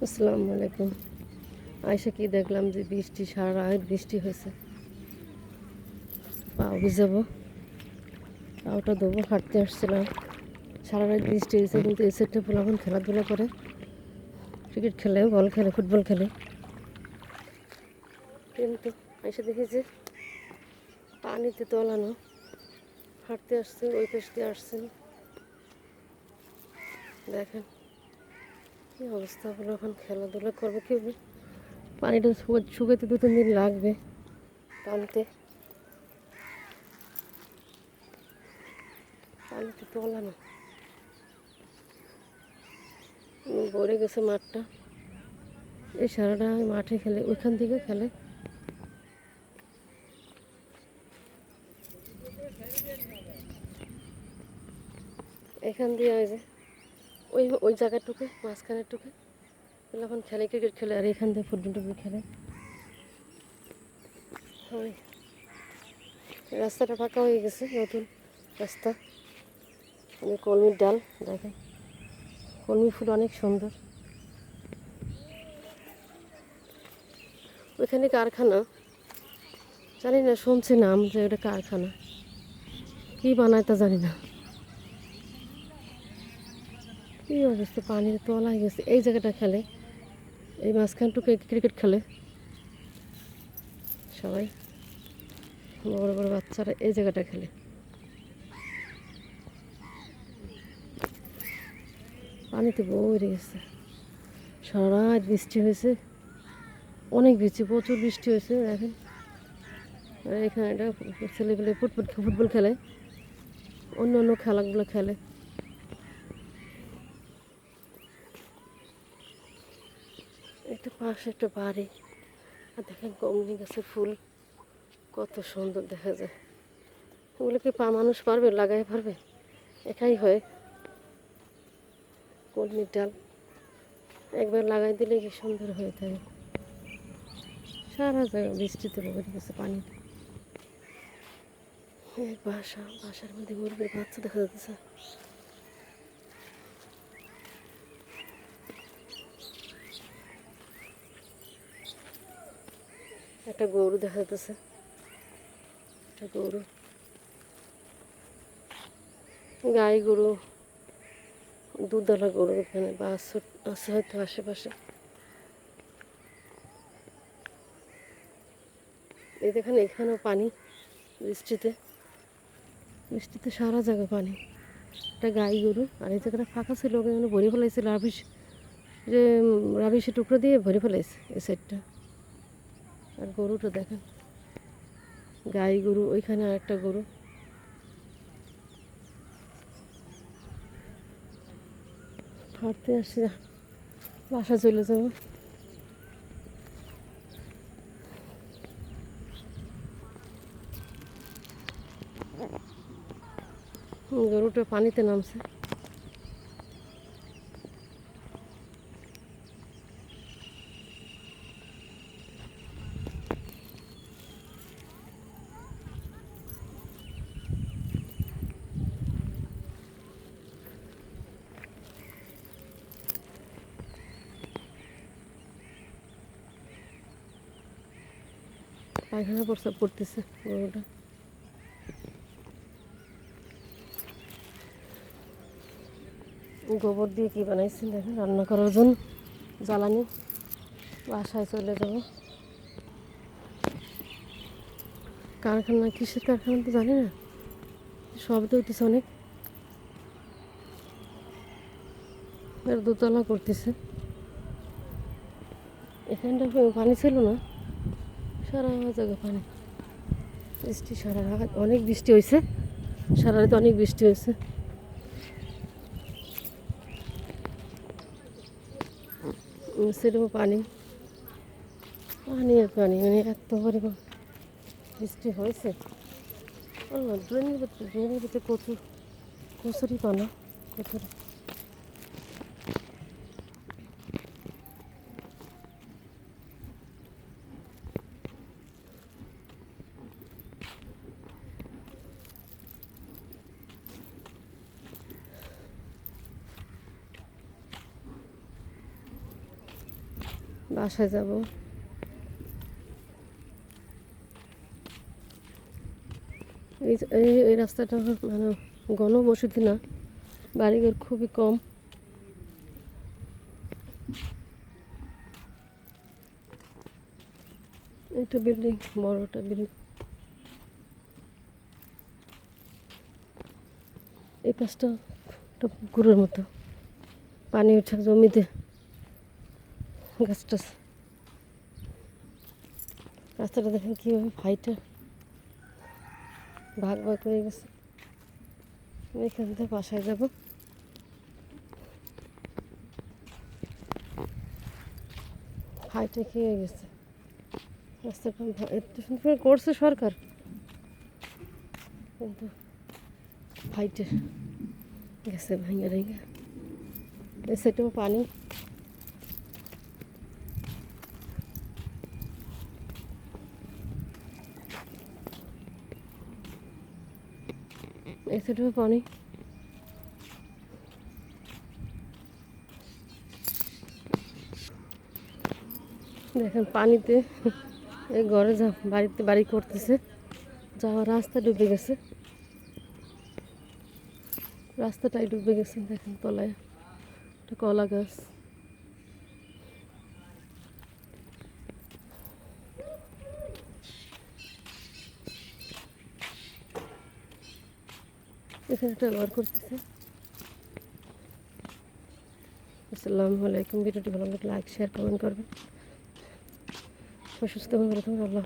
আসসালামু আলাইকুম। আয়সা কি দেখলাম যে বৃষ্টি, সারা রাত বৃষ্টি হয়েছে। পাও ভিজাবো, পাওটা দেবো, হাঁটতে আসছিলাম। সারা রাত বৃষ্টি হয়েছে, কিন্তু এই সাইডটা এখন খেলাধুলা করে, ক্রিকেট খেলে, বল খেলে, ফুটবল খেলে। কিন্তু আয়সা দেখি যে পানিতে তলানো, হাঁটতে আসছে, ওই পাশ দিয়ে আসছে। দেখেন কী অবস্থা হলো, এখন খেলাধুলা করবে কীভাবে? পানিটা শুকাইতে 2-3 দিন লাগবে টানতে। পানিতে তলানো, ভরে গেছে মাঠটা। এই সারাটা মাঠে খেলে, ওইখান থেকে খেলে। এখান দিয়ে ওই যে ওই ওই জায়গাটুকু, মাঝখানের টুকু এখন খেলে, ক্রিকেট খেলে, আর এখান দিয়ে ফুটবল টুবল খেলে। ওই রাস্তাটা ফাঁকা হয়ে গেছে, নতুন রাস্তা। কলমির ডাল, দেখেন কলমি ফুল অনেক সুন্দর। ওইখানে কারখানা, জানি না, শুনছি নাম যে ওটা কারখানা, কী বানায় তা জানি না। কী অবস্থা, পানির তলায় গেছে। এই জায়গাটা খেলে, এই মাঝখানটুকু ক্রিকেট খেলে সবাই, বড় বড় বাচ্চারা এই জায়গাটা খেলে। পানিতে ভরে গেছে, সারা রাত বৃষ্টি হয়েছে, অনেক বৃষ্টি, প্রচুর বৃষ্টি হয়েছে। দেখেন এখানে এটা ছেলেগুলো ফুটবল খেলে, অন্য অন্য খেলাগুলো খেলে। একটা পাশে একটা বাড়ি, আর দেখেন কমলি গাছের ফুল কত সুন্দর দেখা যায়। ওগুলো কি মানুষ পারবে, লাগাই পারবে? একাই হয়। কলমির ডাল একবার লাগাই দিলে কি সুন্দর হয়ে থাকে। সারা জায়গা বৃষ্টিতে ভরে গেছে পানি। বাসার মধ্যে মুরগির বাচ্চা দেখা যাচ্ছে। একটা গরু দেখা যাচ্ছে, একটা গরু, গাই গরু, দুধওয়ালা গরু এখানে বাছুর আছে হয়তো আশেপাশে। এই দেখেন এখানেও পানি, বৃষ্টিতে বৃষ্টিতে সারা জায়গা পানি। একটা গাই গরু, আর এই জায়গাটা ফাঁকা ছিল, ওখানে ভরে ফেলাইছে রাবিশ, যে রাবিশের টুকরো দিয়ে ভরে ফেলাইছে এই সাইডটা। আর গরুটা দেখেন, গাই গরু, ওইখানে আর একটা গরু। হাঁটতে আসছি, বাসা চলে যাবো। গরুটা পানিতে নামছে। পায়খানা প্রস্রাব করতেছে গরুটা। গোবর দিয়ে কি বানাইছি দেখেন, রান্না করার জন্য জ্বালানি। বাসায় চলে যাব। কারখানা, কিসের কারখানা তো জানি না, শব্দ হইতেছে অনেক। দোতলা করতেছে। এখানটা পানি ছিল না, সারা জায়গা পানি। বৃষ্টি সারা রাত অনেক বৃষ্টি হয়েছে, সারা রাত অনেক বৃষ্টি হয়েছে। সেরকম পানি, পানি আর পানি, মানে এত পরিমাণ বৃষ্টি হয়েছে। ড্রেনের ভিতরে কচুরি পানা, কচুরি। বাসায় যাব। এই এই রাস্তাটা মানে ঘনবসতি না, বাড়িঘর খুবই কম। এটা বিল্ডিং, বড়টা বিল্ডিং। এই পাশটা একটা পুকুরের মতো, পানি উঠে জমিতে, গাছ টাছ। রাস্তাটা দেখেন কীভাবে ভাইটা ভাগ ভাগ হয়ে গেছে। আমি এখান থেকে বাসায় যাব। ভাইটা খেয়ে গেছে রাস্তাটা, এত সুন্দর করে করছে সরকার, কিন্তু ভাইটে গেছে ভাঙে ভেঙে। এই সাইডেও পানি। এই সাইডেও পানি। দেখেন পানিতে এই ঘরে যা বাড়িতে বাড়ি করতেছে, যাওয়ার রাস্তা ডুবে গেছে, রাস্তাটাই ডুবে গেছে। দেখেন তলায় একটা কলা গাছ। এখানে একটা ঘর করতেছে। আসসালামু আলাইকুম। ভিডিওটি ভালো লাগলে লাইক শেয়ার কমেন্ট করবেন। সুস্থ ভালো থাকবেন। আল্লাহ।